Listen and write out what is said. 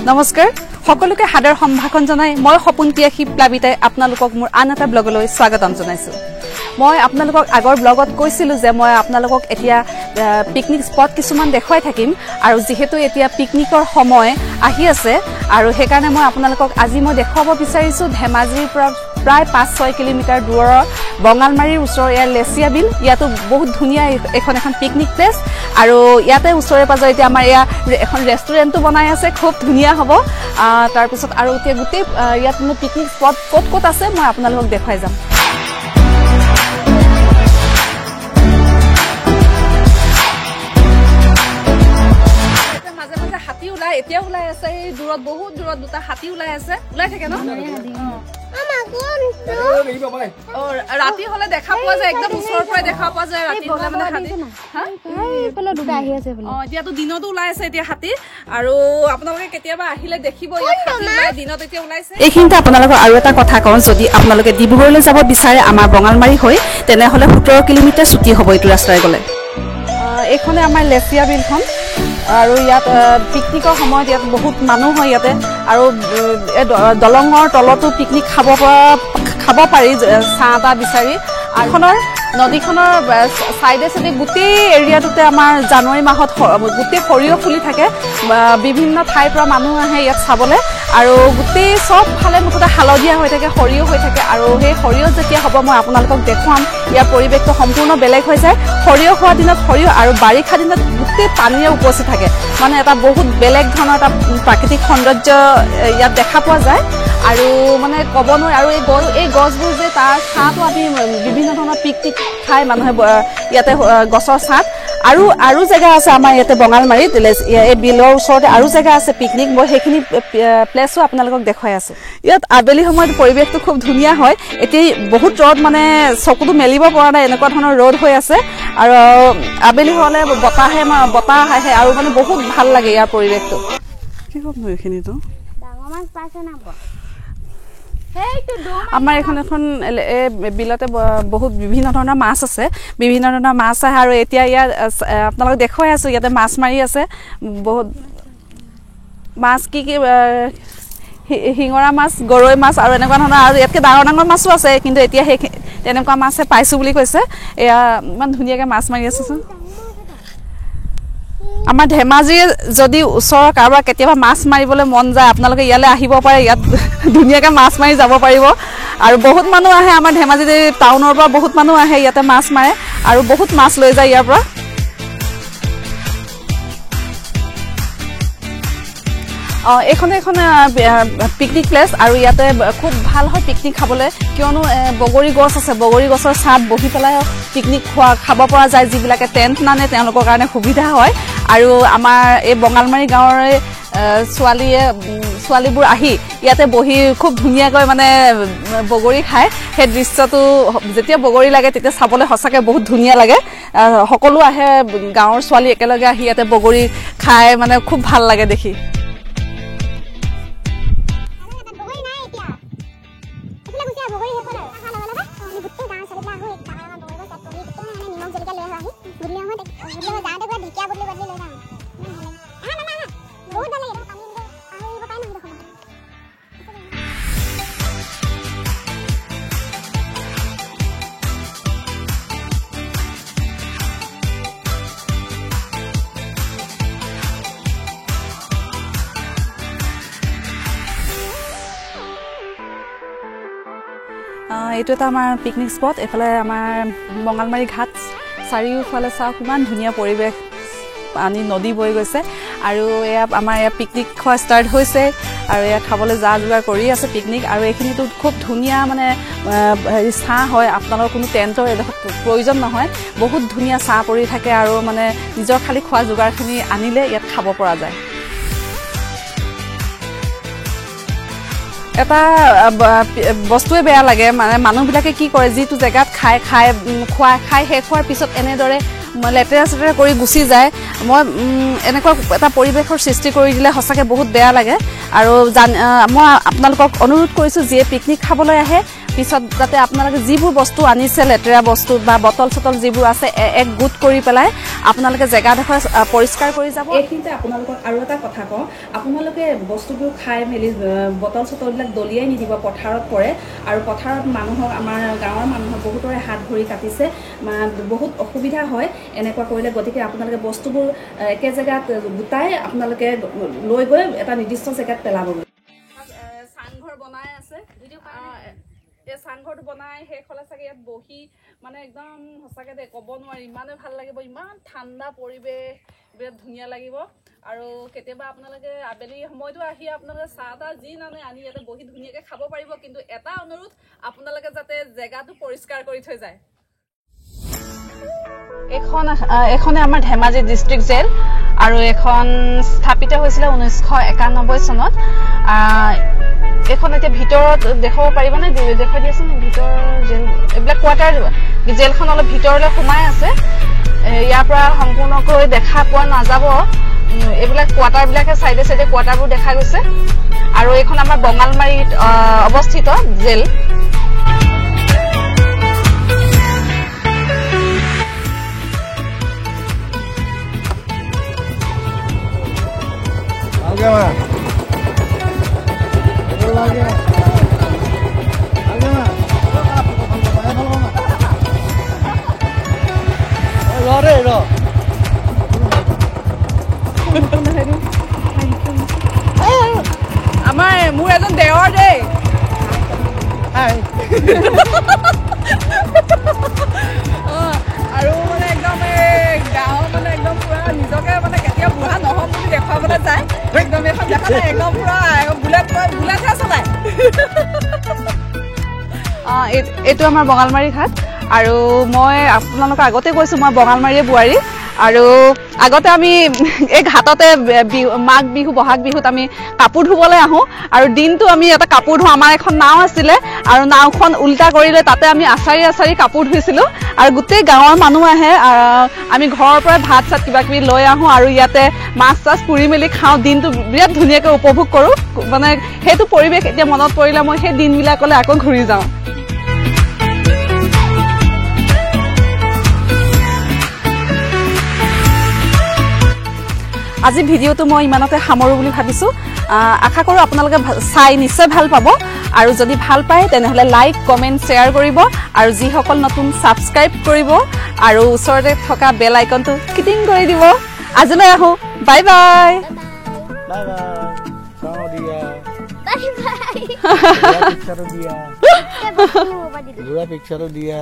নমস্কাৰ সকলোকে হাৰ্দৰ সম্ভাষণ জনাই মই সপোন পিয়াসী প্লাবিতাই আপোনালোকক মোৰ আন এটা ব্লগলৈ স্বাগতম জনাইছো মই আপোনালোকক আগৰ ব্লগত কৈছিলো যে মই আপোনালোকক এতিয়া পিকনিক স্পট কিছুমান দেখাই থাকিম আৰু যেহেতু এতিয়া পিকনিকৰ সময় আহি আছে আৰু সেই কাৰণে মই আপোনালোকক আজি মই দেখাব বিচাৰিছো ধেমাজিৰ পৰা প্ৰায় 5-6 কিলোমিটাৰ দূৰৰ বঙালমাৰীৰ ওচৰৰ ইয়াৰ লেচিয়া বিল ইয়াতো বহুত ধুনীয়া এখন পিকনিক প্লেচ আৰু ইয়াতে ওচৰে পাজৰে এতিয়া আমাৰ এখন ৰেষ্টুৰেণ্টটো বনাই আছে খুব ধুনীয়া হ'ব তাৰ পিছত আৰু এতিয়া গোটেই ইয়াত পিকনিক স্পট ক'ত আছে মই আপোনালোকক দেখাই যাম হাতী ওলাই এতিয়া ওলাই আছে এই দূৰত বহুত দূৰত দুটা হাতী ওলাই আছে ওলাই থাকে ন ৰাতি হলে দেখা পোৱা যায় একদম ওচৰৰ পৰাই দেখা পোৱা যায় ৰাতি হলে মানে হাতী এইফালে দুটা আহি আছে এতিয়াতো দিনতো ওলাই আছে এতিয়া হাতী আৰু আপোনালোকে কেতিয়াবা আহিলে দেখিব দিনত এতিয়া ওলাইছে এইখিনিতে আপোনালোকৰ আৰু এটা কথা কওঁ যদি আপোনালোকে ডিব্ৰুগড়লৈ যাব বিচাৰে আমাৰ বঙালমাৰী হৈ তেনেহলে 17 কিলোমিটাৰ ছুটি হ'ব এইটো ৰাস্তাৰে গ'লে এইখনে আমাৰ লেচিয়া বিলখন আৰু ইয়াত পিকনিকৰ সময়ত ইয়াত বহুত মানুহ হয় ইয়াতে আৰু দলঙৰ তলতো পিকনিক খাব পাৰি চাহ এটা বিচাৰি আৰু নদীখনৰ সাইডে সাইডে গোটেই এৰিয়াটোতে আমাৰ জানুৱাৰী মাহত গোটেই সৰিয়হ ফুলি থাকে বিভিন্ন ঠাইৰ পৰা মানুহ আহে ইয়াত চাবলৈ আৰু গোটেই সব ফালে মুঠতে হালধীয়া হৈ থাকে সৰিয়হ হৈ থাকে আৰু সেই সৰিয়হ যেতিয়া হ'ব মই আপোনালোকক দেখুৱাম ইয়াৰ পৰিৱেশটো সম্পূৰ্ণ বেলেগ হৈ যায় সৰিয়হ হোৱা দিনত সৰিয়হ আৰু বাৰিষা দিনত গোটেই পানীৰে উপচি থাকে মানে এটা বহুত বেলেগ ধৰণৰ এটা প্ৰাকৃতিক সৌন্দৰ্য ইয়াত দেখা পোৱা যায় আৰু মানে ক'ব নোৱাৰি আৰু এই গছবোৰ যে তাৰ ছাঁটো আমি বিভিন্ন ধৰণৰ পিকনিক খাই মানুহে ইয়াতে গছৰ ছাঁত আৰু জেগা আছে আমাৰ ইয়াতে বঙালমাৰীত এই বিলৰ ওচৰতে আৰু জেগা আছে পিকনিক মই সেইখিনি প্লেচো আপোনালোকক দেখুৱাই আছো ইয়াত আবেলি সময়ত পৰিৱেশটো খুব ধুনীয়া হয় এতিয়া বহুত ৰ'দ মানে চকুটো মেলিব পৰা নাই এনেকুৱা ধৰণৰ ৰ'দ হৈ আছে আৰু আবেলি হ'লে বতাহ আহে আৰু মানে বহুত ভাল লাগে ইয়াৰ পৰিৱেশটো কি ক'ম এইখিনিতো ডাঙৰ মাছ পাইছে না আমাৰ এখন বিলতে বহুত বিভিন্ন ধৰণৰ মাছ আছে বিভিন্ন ধৰণৰ মাছ আহে আৰু এতিয়া ইয়াত আপোনালোক দেখুৱাই আছো ইয়াতে মাছ মাৰি আছে বহুত মাছ কি শিঙৰা মাছ গৰৈ মাছ আৰু এনেকুৱা ধৰণৰ আৰু ইয়াতকে ডাঙৰ মাছো আছে কিন্তু এতিয়া সেই তেনেকুৱা মাছে পাইছো বুলি কৈছে এয়া ইমান ধুনীয়াকৈ মাছ মাৰি আছে আমাৰ ধেমাজিৰ যদি ওচৰৰ কাৰোবাৰ কেতিয়াবা মাছ মাৰিবলৈ মন যায় আপোনালোকে ইয়ালৈ আহিব পাৰে ইয়াত ধুনীয়াকৈ মাছ মাৰি যাব পাৰিব আৰু বহুত মানুহ আহে আমাৰ ধেমাজি টাউনৰ পৰা বহুত মানুহ আহে ইয়াতে মাছ মাৰে আৰু বহুত মাছ লৈ যায় ইয়াৰ পৰা এখন পিকনিক প্লেচ আৰু ইয়াতে খুব ভাল হয় পিকনিক খাবলৈ কিয়নো বগৰী গছ আছে বগৰী গছৰ ছাঁত বহি পেলাই পিকনিক খাব পৰা যায় যিবিলাকে টেণ্ট নানে তেওঁলোকৰ কাৰণে সুবিধা হয় আৰু আমাৰ এই বঙালমাৰী গাঁৱৰে ছোৱালীবোৰ আহি ইয়াতে বহি খুব ধুনীয়াকৈ মানে বগৰী খায় সেই দৃশ্যটো যেতিয়া বগৰী লাগে তেতিয়া চাবলৈ সঁচাকৈ বহুত ধুনীয়া লাগে সকলো আহে গাঁৱৰ ছোৱালী একেলগে আহি ইয়াতে বগৰী খায় মানে খুব ভাল লাগে দেখি এইটো এটা আমাৰ পিকনিক স্পট এইফালে আমাৰ বঙালমাৰী ঘাট চাৰিওফালে চাওক কিমান ধুনীয়া পৰিৱেশ পানী নদী বৈ গৈছে আৰু আমাৰ ইয়াত পিকনিক খোৱা ষ্টাৰ্ট হৈছে আৰু ইয়াত খাবলৈ যা যোগাৰ কৰি আছে পিকনিক আৰু এইখিনিতো খুব ধুনীয়া মানে ছাঁ হয় আপোনালোকৰ কোনো টেণ্টৰ এডোখৰ প্ৰয়োজন নহয় বহুত ধুনীয়া ছাঁ পৰি থাকে আৰু মানে নিজৰ খালি খোৱা যোগাৰখিনি আনিলে ইয়াত খাব পৰা যায় এটা বস্তুৱে বেয়া লাগে মানে মানুহবিলাকে কি কৰে যিটো জেগাত খাই শেষ হোৱাৰ পিছত এনেদৰে লেতেৰা কৰি গুচি যায় মই এনেকুৱা এটা পৰিৱেশৰ সৃষ্টি কৰি দিলে সঁচাকৈ বহুত বেয়া লাগে আৰু মই আপোনালোকক অনুৰোধ কৰিছোঁ যিয়ে পিকনিক খাবলৈ আহে পিছত যাতে আপোনালোকে যিবোৰ বস্তু আনিছে লেতেৰা বস্তু বা বটল চটল যিবোৰ আছে এক গোট কৰি পেলাই আপোনালোকে জেগাডোখৰ পৰিষ্কাৰ কৰি যাব। এইখিনিতে আপোনালোকক আৰু এটা কথা কওঁ, আপোনালোকে বস্তুবোৰ খাই মেলি বটল চটলবিলাক দলিয়াই নিদিব, পথাৰত পৰে আৰু পথাৰত মানুহক আমাৰ গাঁৱৰ মানুহক বহুতৰে হাত ভৰি কাটিছে, বহুত অসুবিধা হয় এনেকুৱা কৰিলে। গতিকে আপোনালোকে বস্তুবোৰ একে জেগাত গোটাই আপোনালোকে লৈ গৈ এটা নিৰ্দিষ্ট জেগাত পেলাবগৈ। চাংঘৰ বনাই আছে, এই চাংঘৰটো বনাই শেষ হ'লে চাগে ইয়াত বহি মানে একদম সঁচাকৈ দে ক'ব নোৱাৰি, ইমানেই ভাল লাগিব, ইমান ঠাণ্ডা পৰিৱেশ, বিৰাট ধুনীয়া লাগিব। আৰু কেতিয়াবা আপোনালোকে আবেলি সময়তো আহি আপোনালোকে চাহ তাহ যি নানে আনি ইয়াতে বহি ধুনীয়াকৈ খাব পাৰিব। কিন্তু এটা অনুৰোধ, আপোনালোকে যাতে জেগাটো পৰিষ্কাৰ কৰি থৈ যায়। এইখনে আমাৰ ধেমাজি ডিষ্ট্ৰিক্ট জেল আৰু এখন স্থাপিত হৈছিলে 1991 চনত। এইখন এতিয়া ভিতৰত দেখাব পাৰিবনে? দেখাই দিয়াচোন ভিতৰৰ জেল, এইবিলাক কোৱাৰ্টাৰ, জেলখন অলপ ভিতৰলৈ সোমাই আছে, ইয়াৰ পৰা সম্পূৰ্ণকৈ দেখা পোৱা নাযাব। এইবিলাক কোৱাৰ্টাৰবিলাকে চাইডে চাইডে কোৱাৰ্টাৰবোৰ দেখা গৈছে। আৰু এইখন আমাৰ বঙালমাৰীত অৱস্থিত জেল। আমাৰ মোৰ এজন দেৱৰ দেই আৰু মানে একদম এই গাঁৱৰ মানে একদম পুৰা নিজকে মানে কেতিয়া বুঢ়া নহ'ম বুলি দেখুৱাবলৈ যায়। একদম এখন দেখা নাই, একদম পুৰা বুলেটহে চলায়। এইটো আমাৰ বঙালমাৰী ঘাট আৰু মই আপোনালোকক আগতে কৈছোঁ মই বঙালমাৰীয়ে বোৱাৰী। আৰু আগতে আমি এই ঘাটতে মাঘ বিহু বহাগ বিহুত আমি কাপোৰ ধুবলৈ আহোঁ আৰু দিনটো আমি এটা কাপোৰ ধোঁ। আমাৰ এখন নাও আছিলে আৰু নাওখন উল্টা কৰিলে তাতে আমি আচাৰি কাপোৰ ধুইছিলোঁ আৰু গোটেই গাঁৱৰ মানুহ আহে। আমি ঘৰৰ পৰা ভাত চাত কিবা কিবি লৈ আহোঁ আৰু ইয়াতে মাছ চাছ পুৰি মেলি খাওঁ। দিনটো বিৰাট ধুনীয়াকৈ উপভোগ কৰোঁ। মানে সেইটো পৰিৱেশ এতিয়া মনত পৰিলে মই সেই দিনবিলাকলৈ আকৌ ঘূৰি যাওঁ। আজি ভিডিঅ'টো মই ইমানতে সামৰোঁ বুলি ভাবিছোঁ। আশা কৰোঁ আপোনালোকে চাই নিশ্চয় ভাল পাব আৰু যদি ভাল পায় তেনেহ'লে লাইক কমেণ্ট শ্বেয়াৰ কৰিব আৰু যিসকল নতুন ছাবস্ক্ৰাইব কৰিব আৰু ওচৰতে থকা বেল আইকনটো ক্লিক কৰি দিব। আজিলৈ আহোঁ, বাই বাই। দিয়া